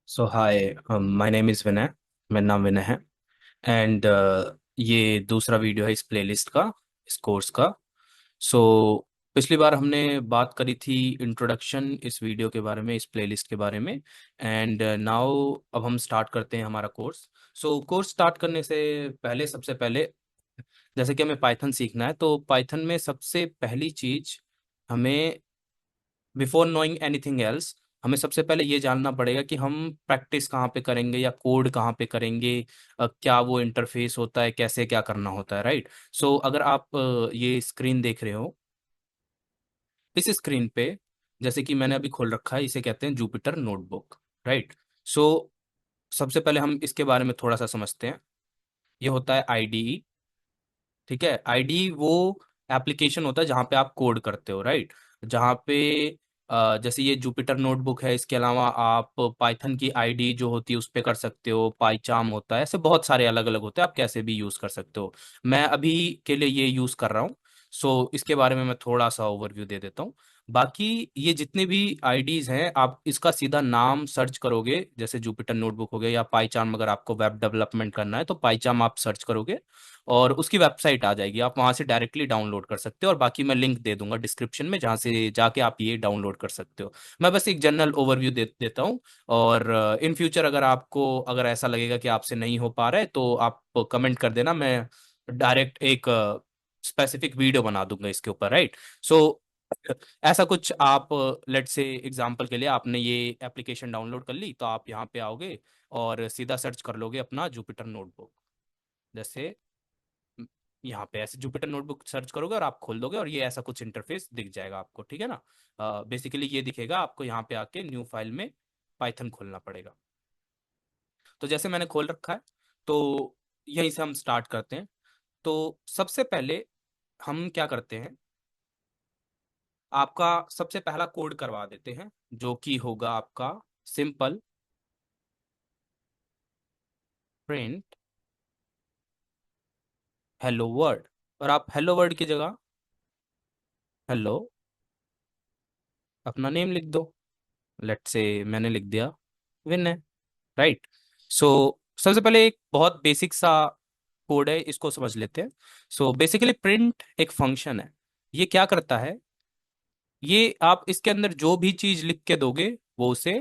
So hi, my name is Vinay. मेरा नाम विनय है। एंड ये दूसरा वीडियो है इस प्लेलिस्ट का, इस कोर्स का। सो पिछली बार हमने बात करी थी इंट्रोडक्शन इस वीडियो के बारे में, इस प्लेलिस्ट के बारे में। एंड नाउ अब हम स्टार्ट करते हैं हमारा कोर्स। सो कोर्स स्टार्ट करने से पहले, सबसे पहले, जैसे कि हमें पाइथन सीखना है, तो पाइथन में सबसे पहली चीज हमें, बिफोर नोइंग एनीथिंग एल्स, हमें सबसे पहले ये जानना पड़ेगा कि हम प्रैक्टिस कहाँ पे करेंगे या कोड कहाँ पे करेंगे। क्या वो इंटरफेस होता है, कैसे क्या करना होता है, राइट। सो अगर आप ये स्क्रीन देख रहे हो, इस स्क्रीन पे जैसे कि मैंने अभी खोल रखा है, इसे कहते हैं जुपिटर नोटबुक, राइट। सो सबसे पहले हम इसके बारे में थोड़ा सा समझते हैं। ये होता है आईडीई। ठीक है, आईडी वो एप्लीकेशन होता है जहाँ पे आप कोड करते हो, राइट। जहाँ पे जैसे ये जुपिटर नोटबुक है, इसके अलावा आप पाइथन की आईडी जो होती है उस पे कर सकते हो। पाइचार्म होता है, ऐसे बहुत सारे अलग अलग होते हैं, आप कैसे भी यूज कर सकते हो। मैं अभी के लिए ये यूज कर रहा हूँ। सो इसके बारे में मैं थोड़ा सा ओवरव्यू दे देता हूँ। बाकी ये जितने भी आईडीज हैं, आप इसका सीधा नाम सर्च करोगे, जैसे जुपिटर नोटबुक हो गया या पाइचार्म। अगर आपको वेब डेवलपमेंट करना है तो पाइचार्म आप सर्च करोगे और उसकी वेबसाइट आ जाएगी, आप वहां से डायरेक्टली डाउनलोड कर सकते हो। और बाकी मैं लिंक दे दूंगा डिस्क्रिप्शन में, जहां से जाके आप ये डाउनलोड कर सकते हो। मैं बस एक जनरल ओवरव्यू देता हूँ। और इन फ्यूचर अगर आपको, अगर ऐसा लगेगा कि आपसे नहीं हो पा रहा है, तो आप कमेंट कर देना, मैं डायरेक्ट एक स्पेसिफिक वीडियो बना दूंगा इसके ऊपर, राइट। सो ऐसा कुछ आप, लेट्स से एग्जांपल के लिए आपने ये एप्लीकेशन डाउनलोड कर ली, तो आप यहाँ पे आओगे और सीधा सर्च कर लोगे अपना जुपिटर नोटबुक। जैसे यहाँ पे ऐसे जुपिटर नोटबुक सर्च करोगे और आप खोल दोगे और ये ऐसा कुछ इंटरफेस दिख जाएगा आपको, ठीक है ना। बेसिकली ये दिखेगा आपको, यहाँ पे आके न्यू फाइल में पाइथन खोलना पड़ेगा। तो जैसे मैंने खोल रखा है, तो यहीं से हम स्टार्ट करते हैं। तो सबसे पहले हम क्या करते हैं, आपका सबसे पहला कोड करवा देते हैं, जो कि होगा आपका सिंपल प्रिंट हेलो वर्ल्ड। और आप हेलो वर्ल्ड की जगह हेलो अपना नेम लिख दो। लेट्स से मैंने लिख दिया विनय, राइट। सो सबसे पहले एक बहुत बेसिक सा कोड है, इसको समझ लेते हैं। सो बेसिकली प्रिंट एक फंक्शन है। ये क्या करता है, ये आप इसके अंदर जो भी चीज लिख के दोगे वो उसे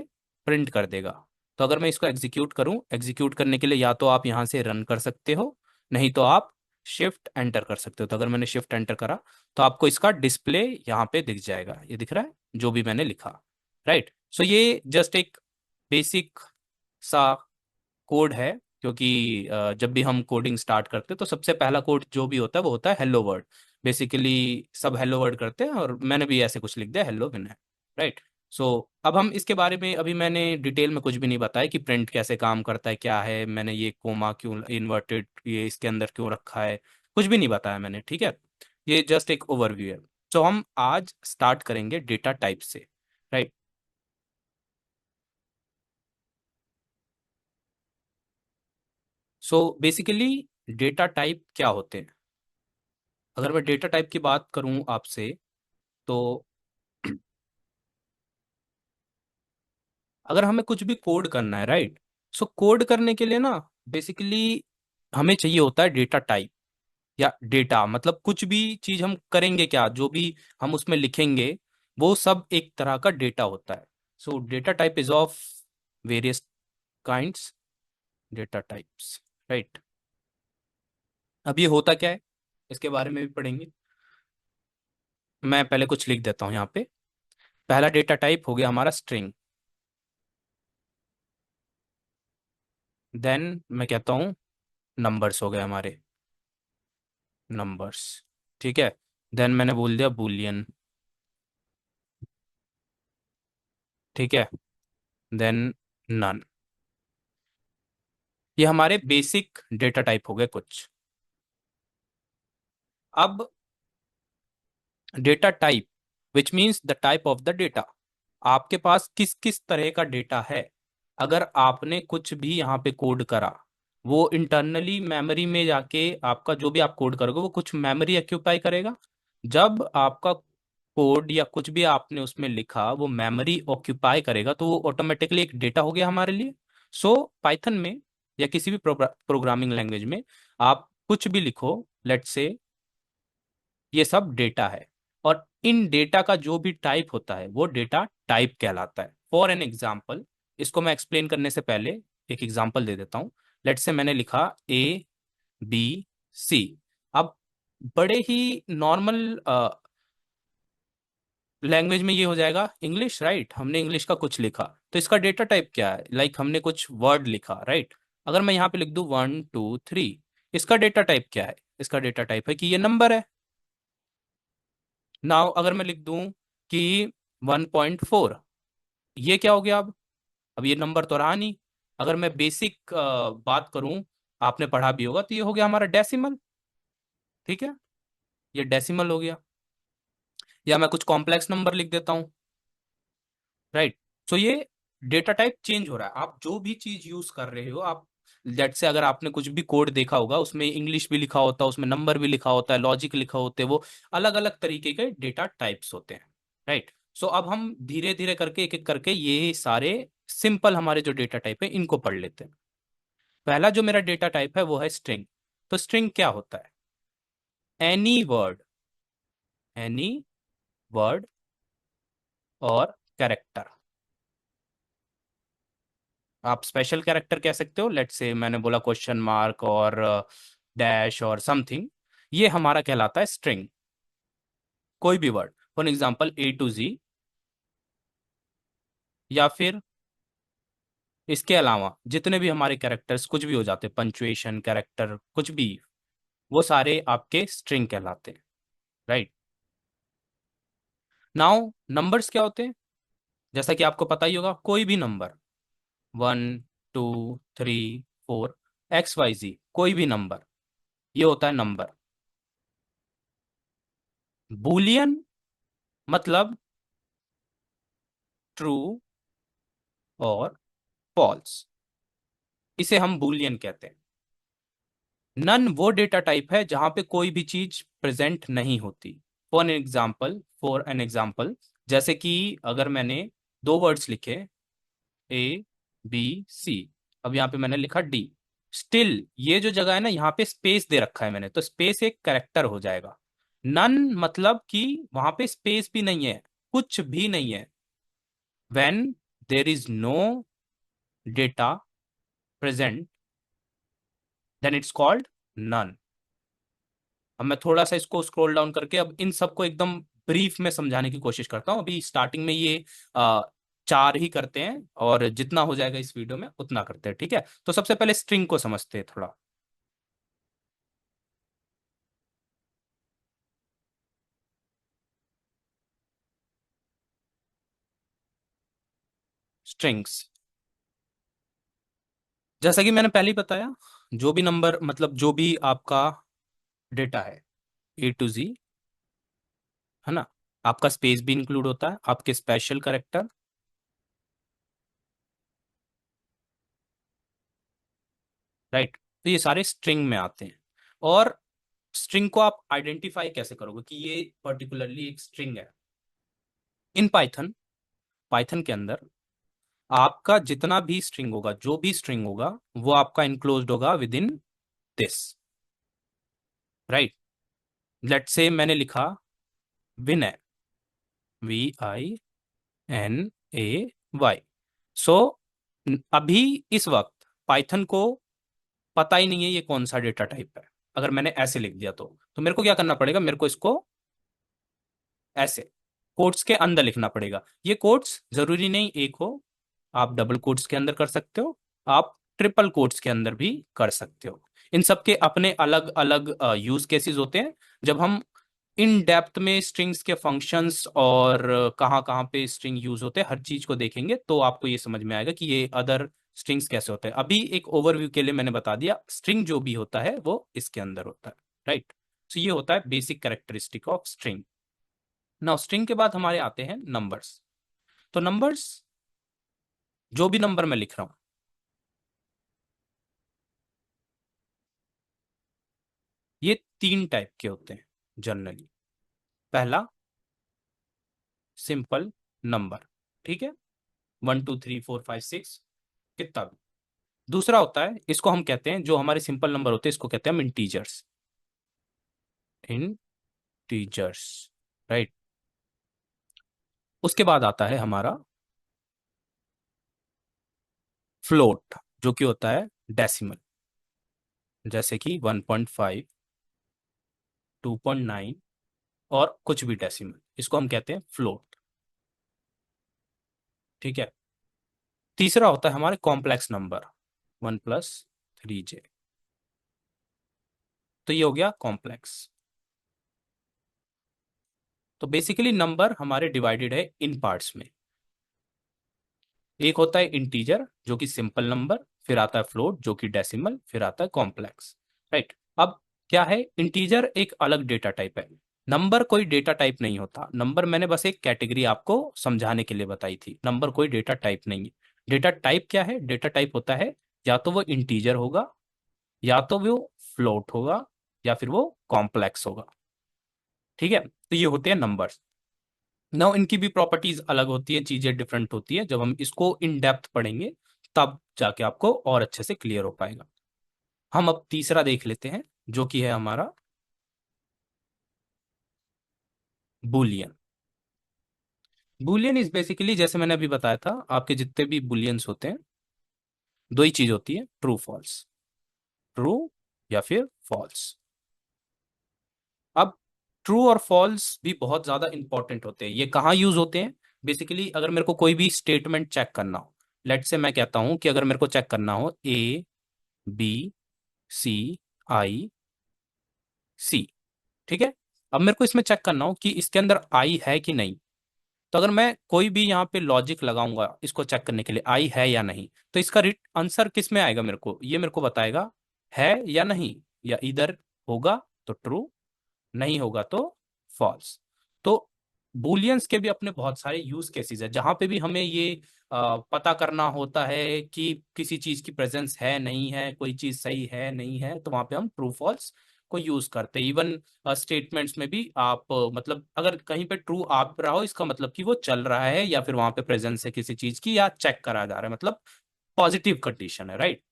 प्रिंट कर देगा। तो अगर मैं इसको एग्जीक्यूट करूं, एग्जीक्यूट करने के लिए या तो आप यहां से रन कर सकते हो, नहीं तो आप शिफ्ट एंटर कर सकते हो। तो अगर मैंने शिफ्ट एंटर करा, तो आपको इसका डिस्प्ले यहाँ पे दिख जाएगा, ये दिख रहा है जो भी मैंने लिखा, राइट। सो ये जस्ट एक बेसिक सा कोड है। क्योंकि जब भी हम कोडिंग स्टार्ट करते हैं तो सबसे पहला कोड जो भी होता है वो होता है हेलो वर्ल्ड। बेसिकली सब हेलो वर्ल्ड करते हैं, और मैंने भी ऐसे कुछ लिख दिया, हेलो विनय, राइट। सो अब हम इसके बारे में, अभी मैंने डिटेल में कुछ भी नहीं बताया कि प्रिंट कैसे काम करता है, क्या है, मैंने ये कोमा क्यों इन्वर्टेड ये इसके अंदर क्यों रखा है, कुछ भी नहीं बताया मैंने, ठीक है। ये जस्ट एक ओवरव्यू है। तो हम आज स्टार्ट करेंगे डेटा टाइप से, right. So basically data type क्या होते हैं। अगर मैं डेटा टाइप की बात करूं आपसे, तो अगर हमें कुछ भी कोड करना है, राइट। सो कोड करने के लिए ना, बेसिकली हमें चाहिए होता है डेटा टाइप, या डेटा मतलब कुछ भी चीज हम करेंगे, क्या जो भी हम उसमें लिखेंगे वो सब एक तरह का डेटा होता है। सो data type is of various kinds, data types, right. अब ये होता क्या है, इसके बारे में भी पढ़ेंगे। मैं पहले कुछ लिख देता हूँ यहाँ पे। पहला डेटा टाइप हो गया हमारा स्ट्रिंग। देन मैं कहता हूँ नंबर्स हो गए हमारे, नंबर्स, ठीक है। देन मैंने बोल दिया बुलियन, ठीक है। Then none. ये हमारे बेसिक डेटा टाइप हो गए कुछ। अब data type, which means the type of the data, आपके पास किस किस तरह का डेटा है। अगर आपने कुछ भी यहाँ पे कोड करा, वो इंटरनली मेमोरी में जाके आपका जो भी आप कोड करोगे वो कुछ मेमोरी ऑक्यूपाई करेगा। जब आपका कोड या कुछ भी आपने उसमें लिखा वो मेमोरी ऑक्यूपाई करेगा तो वो ऑटोमेटिकली एक डेटा हो गया हमारे लिए। सो पाइथन में या किसी भी प्रोग्रामिंग लैंग्वेज में आप कुछ भी लिखो, लेट्स से ये सब डेटा है, और इन डेटा का जो भी टाइप होता है वो डेटा टाइप कहलाता है। फॉर एन एग्जाम्पल, इसको मैं एक्सप्लेन करने से पहले एक एग्जाम्पल दे देता हूँ। लेट्स से मैंने लिखा ABC। अब बड़े ही नॉर्मल लैंग्वेज में ये हो जाएगा इंग्लिश, राइट? हमने इंग्लिश का कुछ लिखा तो इसका डेटा टाइप क्या है? हमने कुछ वर्ड लिखा, राइट? अगर मैं यहाँ पे लिख दूं 1 2 3, इसका डेटा टाइप क्या है? इसका डेटा टाइप है कि ये नंबर है। नाउ अगर मैं लिख दूं कि 1.4, ये क्या हो गया? अब ये नंबर तो रहा नहीं। अगर मैं बेसिक बात करूं, आपने पढ़ा भी होगा, तो ये हो गया हमारा डेसिमल। ठीक है, ये डेसिमल हो गया। या मैं कुछ कॉम्प्लेक्स नंबर लिख देता हूँ, राइट? सो ये डेटा टाइप चेंज हो रहा है। आप जो भी चीज यूज कर रहे हो, आप लेट से अगर आपने कुछ भी कोड देखा होगा, उसमें इंग्लिश भी लिखा होता है, उसमें नंबर भी लिखा होता है, लॉजिक लिखा होते हैं, वो अलग अलग तरीके के डेटा टाइप्स होते हैं, राइट? सो अब हम धीरे धीरे करके एक एक करके ये सारे सिंपल हमारे जो डेटा टाइप है इनको पढ़ लेते हैं। पहला जो मेरा डेटा टाइप है वो है स्ट्रिंग। तो स्ट्रिंग क्या होता है? एनी वर्ड, एनी वर्ड और कैरेक्टर। आप स्पेशल कैरेक्टर कह सकते हो, लेट्स से मैंने बोला क्वेश्चन मार्क और डैश और समथिंग, ये हमारा कहलाता है स्ट्रिंग। कोई भी word, for example A to Z, या फिर इसके अलावा जितने भी हमारे कैरेक्टर्स कुछ भी हो जाते, पंचुएशन कैरेक्टर कुछ भी, वो सारे आपके स्ट्रिंग कहलाते हैं, राइट? नाउ नंबर्स क्या होते हैं? जैसा कि आपको पता ही होगा, कोई भी नंबर, 1 2 3 4, XYZ, कोई भी नंबर, ये होता है नंबर। बूलियन मतलब ट्रू और फॉल्स, इसे हम बूलियन कहते हैं। नन वो डेटा टाइप है जहां पे कोई भी चीज प्रेजेंट नहीं होती। फॉर एन एग्जाम्पल, जैसे कि अगर मैंने दो वर्ड्स लिखे, ABC, अब यहाँ पे मैंने लिखा D, स्टिल ये जो जगह है ना, यहाँ पे स्पेस दे रखा है मैंने, तो स्पेस एक करेक्टर हो जाएगा। नन मतलब कि वहां पे स्पेस भी नहीं है, कुछ भी नहीं है। When there is no data present, then it's called none. अब मैं थोड़ा सा इसको स्क्रॉल डाउन करके अब इन सबको एकदम ब्रीफ में समझाने की कोशिश करता हूँ। अभी स्टार्टिंग में ये आ, चार ही करते हैं, और जितना हो जाएगा इस वीडियो में उतना करते हैं, ठीक है? तो सबसे पहले स्ट्रिंग को समझते हैं थोड़ा। स्ट्रिंग्स, जैसा कि मैंने पहले ही बताया, जो भी नंबर मतलब जो भी आपका डेटा है, A to Z, है ना? आपका स्पेस भी इंक्लूड होता है, आपके स्पेशल करेक्टर, राइट? तो ये सारे स्ट्रिंग में आते हैं। और स्ट्रिंग को आप आइडेंटिफाई कैसे करोगे कि ये पर्टिकुलरली एक स्ट्रिंग है? इन पाइथन, पाइथन के अंदर आपका जितना भी स्ट्रिंग होगा, जो भी स्ट्रिंग होगा, वो आपका इनक्लोज्ड होगा with in this, right? Let's say मैंने लिखा विनय, VINAY। सो अभी इस वक्त पाइथन को पता ही नहीं है ये कौन सा डेटा टाइप है। अगर मैंने ऐसे लिख दिया तो मेरे को क्या करना पड़ेगा? मेरे को इसको ऐसे कोट्स के अंदर लिखना पड़ेगा। ये कोट्स जरूरी नहीं एक हो, आप डबल कोट्स के अंदर कर सकते हो, आप ट्रिपल कोट्स के अंदर भी कर सकते हो। इन सब के अपने अलग अलग यूज केसेस होते हैं। जब हम इन डेप्थ में स्ट्रिंग्स के फंक्शंस और कहाँ कहाँ पे स्ट्रिंग यूज होते हैं, हर चीज को देखेंगे, तो आपको ये समझ में आएगा कि ये अदर स्ट्रिंग्स कैसे होते हैं। अभी एक ओवरव्यू के लिए मैंने बता दिया, स्ट्रिंग जो भी होता है वो इसके अंदर होता है, राइट? तो ये होता है basic characteristic of string. Now string के बाद हमारे आते हैं नंबर्स। तो नंबर्स, जो भी नंबर मैं लिख रहा हूं, ये तीन टाइप के होते हैं जनरली। पहला सिंपल नंबर, ठीक है, 1 2 3 4 5 6 कितना भी। दूसरा होता है, इसको हम कहते हैं, जो हमारे सिंपल नंबर होते हैं इसको कहते हैं हम इंटीजर्स, इंटीजर्स, राइट। उसके बाद आता है हमारा फ्लोट, जो कि होता है डेसिमल, जैसे कि 1.5, 2.9 और कुछ भी डेसिमल, इसको हम कहते हैं फ्लोट, ठीक है। तीसरा होता है हमारे कॉम्प्लेक्स नंबर, 1 + 3j, तो ये हो गया कॉम्प्लेक्स। तो बेसिकली नंबर हमारे डिवाइडेड है इन पार्ट्स में। एक होता है इंटीजर जो कि सिंपल नंबर, फिर आता है फ्लोट जो कि डेसिमल, फिर आता है कॉम्प्लेक्स, राइट। अब क्या है, इंटीजर एक अलग डेटा टाइप है, नंबर कोई डेटा टाइप नहीं होता। नंबर मैंने बस एक कैटेगरी आपको समझाने के लिए बताई थी, नंबर कोई डेटा टाइप नहीं है। डेटा टाइप क्या है, डेटा टाइप होता है या तो वो इंटीजर होगा, या तो वो फ्लोट होगा, या फिर वो कॉम्प्लेक्स होगा, ठीक है। तो ये होते हैं नंबर्स। नाउ इनकी भी प्रॉपर्टीज अलग होती है, चीजें डिफरेंट होती है, जब हम इसको इन डेप्थ पढ़ेंगे तब जाके आपको और अच्छे से क्लियर हो पाएगा। हम अब तीसरा देख लेते हैं, जो कि है हमारा बुलियन। बुलियन इज बेसिकली, जैसे मैंने अभी बताया था, आपके जितने भी बुलियंस होते हैं, दो ही चीज होती है, ट्रू फॉल्स, ट्रू या फिर फॉल्स। अब ट्रू और फॉल्स भी बहुत ज्यादा इंपॉर्टेंट होते हैं। ये कहाँ यूज होते हैं, बेसिकली अगर मेरे को कोई भी स्टेटमेंट चेक करना हो, लेट से मैं कहता हूं कि अगर मेरे को चेक करना हो A B C I C, ठीक है। अब मेरे को इसमें चेक करना हो कि इसके अंदर आई है कि नहीं, तो अगर मैं कोई भी यहाँ पे लॉजिक लगाऊंगा इसको चेक करने के लिए, आई है या नहीं, तो इसका आंसर किस में आएगा, मेरे को ये मेरे को बताएगा है या नहीं, या इधर होगा तो ट्रू, नहीं होगा तो फॉल्स। तो बूलियंस के भी अपने बहुत सारे यूज केसेस है, जहां पे भी हमें ये पता करना होता है कि किसी चीज की प्रेजेंस है नहीं है, कोई चीज सही है नहीं है, तो वहां पे हम ट्रू फॉल्स को यूज करते हैं। इवन स्टेटमेंट्स में भी आप मतलब अगर कहीं पे ट्रू आ रहा हो, इसका मतलब कि वो चल रहा है, या फिर वहां पे प्रेजेंस है किसी चीज की, या चेक करा जा रहा है, मतलब पॉजिटिव कंडीशन है, राइट।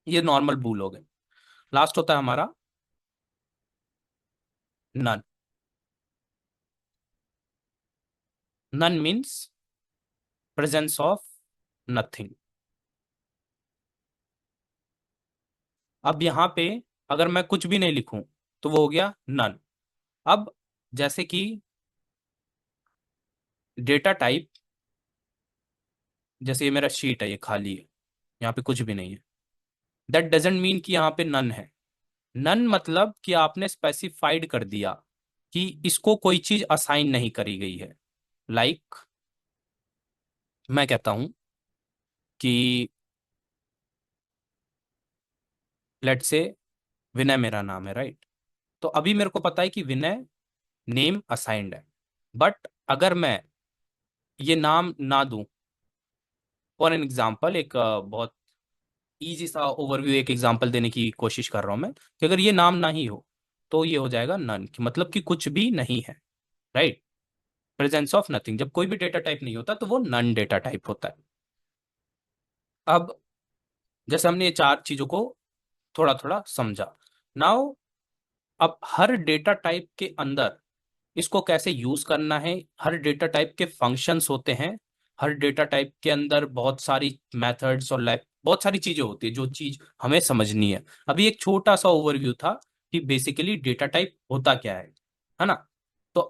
ये नॉर्मल बूल हो गए। लास्ट होता है हमारा none. None means presence of nothing. अब यहाँ पे अगर मैं कुछ भी नहीं लिखूं तो वो हो गया नन। अब जैसे कि डेटा टाइप, जैसे ये मेरा शीट है, ये खाली है, यहाँ पे कुछ भी नहीं है, दैट डजेंट मीन कि यहाँ पे नन है। नन मतलब कि आपने स्पेसिफाइड कर दिया कि इसको कोई चीज असाइन नहीं करी गई है। लाइक मैं कहता हूं कि लेट से विनय मेरा नाम है, राइट। तो अभी मेरे को पता है कि विनय नेम असाइंड है, बट अगर मैं ये नाम ना दूं, फॉर एन एग्जाम्पल, एक बहुत इजी सा ओवरव्यू, एक एग्जांपल देने की कोशिश कर रहा हूं मैं, कि अगर ये नाम ना ही हो तो ये हो जाएगा नन, कि मतलब कि कुछ भी नहीं है, राइट। प्रेजेंस ऑफ नथिंग, जब कोई भी डेटा टाइप नहीं होता तो वो नन डेटा टाइप होता है। अब जैसे हमने ये चार चीजों को थोड़ा थोड़ा समझा, नाउ अब हर डेटा टाइप के अंदर इसको कैसे यूज करना है, हर डेटा टाइप के फंक्शंस होते हैं, हर डेटा टाइप के अंदर बहुत सारी मेथड्स और बहुत सारी चीजें होती है, जो चीज हमें समझनी है। अभी एक छोटा सा ओवरव्यू था कि बेसिकली डेटा टाइप होता क्या है ना। तो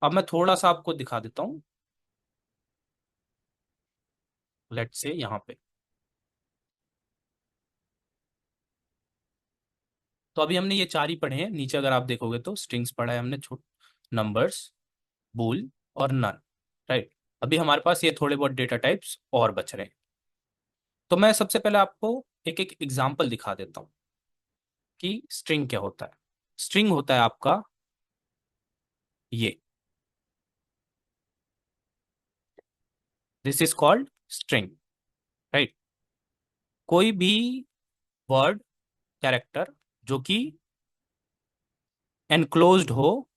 अब मैं थोड़ा सा आपको दिखा देता हूँ, लेट्स से यहाँ पे। तो अभी हमने ये चार ही पढ़े हैं, नीचे अगर आप देखोगे तो स्ट्रिंग्स पढ़ा है हमने, छोट नंबर्स, बूल और नन, राइट। अभी हमारे पास ये थोड़े बहुत डेटा टाइप्स और बच रहे हैं। तो मैं सबसे पहले आपको एक एक एग्जाम्पल दिखा देता हूं कि स्ट्रिंग क्या होता है। स्ट्रिंग होता है आपका ये, this is called string, right. कोई भी वर्ड, कैरेक्टर जो कि एनक्लोज्ड हो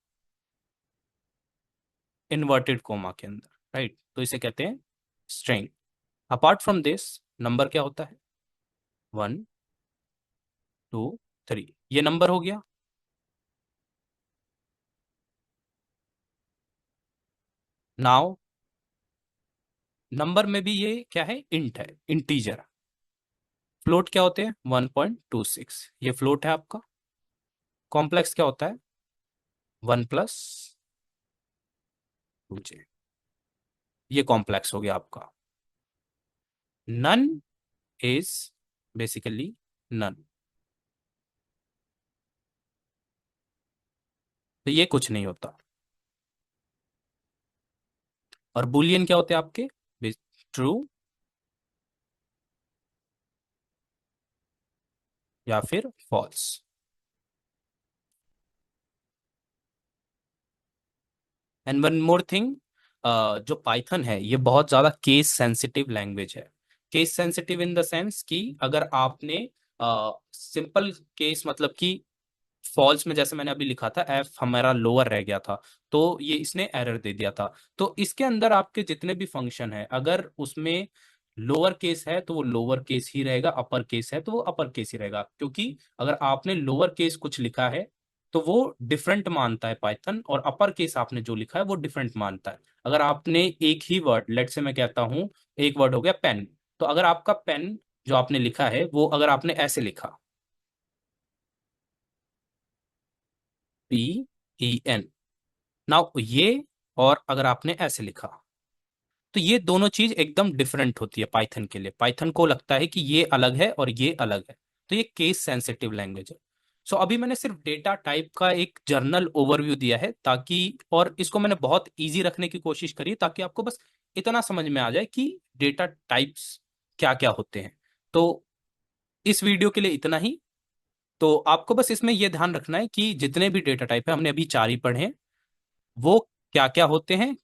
इन्वर्टेड कोमा के अंदर, राइट? तो इसे कहते हैं string. Apart from this number क्या होता है? 1 2 3, ये नंबर हो गया। नाउ नंबर में भी ये क्या है? इंट है, इंटीजर। फ्लोट क्या होते हैं? 1.26, ये फ्लोट है आपका। कॉम्प्लेक्स क्या होता है? 1+2j, ये कॉम्प्लेक्स हो गया आपका। नन इज बेसिकली नन, तो ये कुछ नहीं होता। और बुलियन क्या होते हैं आपके? ट्रू या फिर false. And one more thing, जो पाइथन है ये बहुत ज्यादा केस सेंसिटिव लैंग्वेज है। Case sensitive in the sense कि अगर आपने सिंपल केस मतलब कि फॉल्स में, जैसे मैंने अभी लिखा था एफ हमारा लोअर रह गया था, तो ये इसने एरर दे दिया था। तो इसके अंदर आपके जितने भी फंक्शन है, अगर उसमें लोअर केस है तो वो लोअर केस ही रहेगा, अपर केस है तो वो अपर केस ही रहेगा, क्योंकि अगर आपने लोअर केस कुछ लिखा है तो वो डिफरेंट मानता है पाइथन, और अपर केस आपने जो लिखा है वो डिफरेंट मानता है। अगर आपने एक ही वर्ड, लेट से मैं कहता हूं, एक वर्ड हो गया पेन, तो अगर आपका पेन जो आपने लिखा है वो अगर आपने ऐसे लिखा, PEN, नाउ ये, और अगर आपने ऐसे लिखा, तो ये दोनों चीज एकदम डिफरेंट होती है पाइथन के लिए। पाइथन को लगता है कि ये अलग है और ये अलग है, तो ये केस सेंसिटिव लैंग्वेज है। सो अभी मैंने सिर्फ डेटा टाइप का एक जर्नल ओवरव्यू दिया है, ताकि, और इसको मैंने बहुत इजी रखने की कोशिश करी ताकि आपको बस इतना समझ में आ जाए कि डेटा टाइप्स क्या क्या होते हैं। तो इस वीडियो के लिए इतना ही। तो आपको बस इसमें यह ध्यान रखना है कि जितने भी डेटा टाइप है, हमने अभी 4 ही पढ़े हैं, वो क्या क्या होते हैं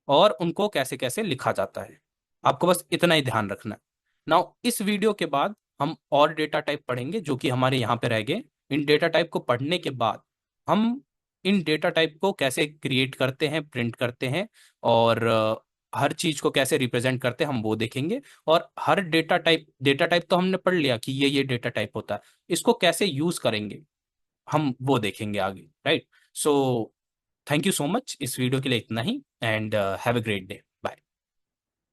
और उनको कैसे कैसे लिखा जाता है। आपको बस इतना ही ध्यान रखना है। नाउ इस वीडियो के बाद हम और डेटा टाइप पढ़ेंगे जो कि हमारे यहाँ पे रह गए। इन डेटा टाइप को पढ़ने के बाद हम इन डेटा टाइप को कैसे क्रिएट करते हैं, प्रिंट करते हैं, और हर चीज को कैसे रिप्रेजेंट करते हैं हम वो देखेंगे। और हर डेटा टाइप तो हमने पढ़ लिया कि ये डेटा टाइप होता है, इसको कैसे यूज करेंगे हम वो देखेंगे आगे, right? So thank you so much, इस वीडियो के लिए इतना ही, and have a great day.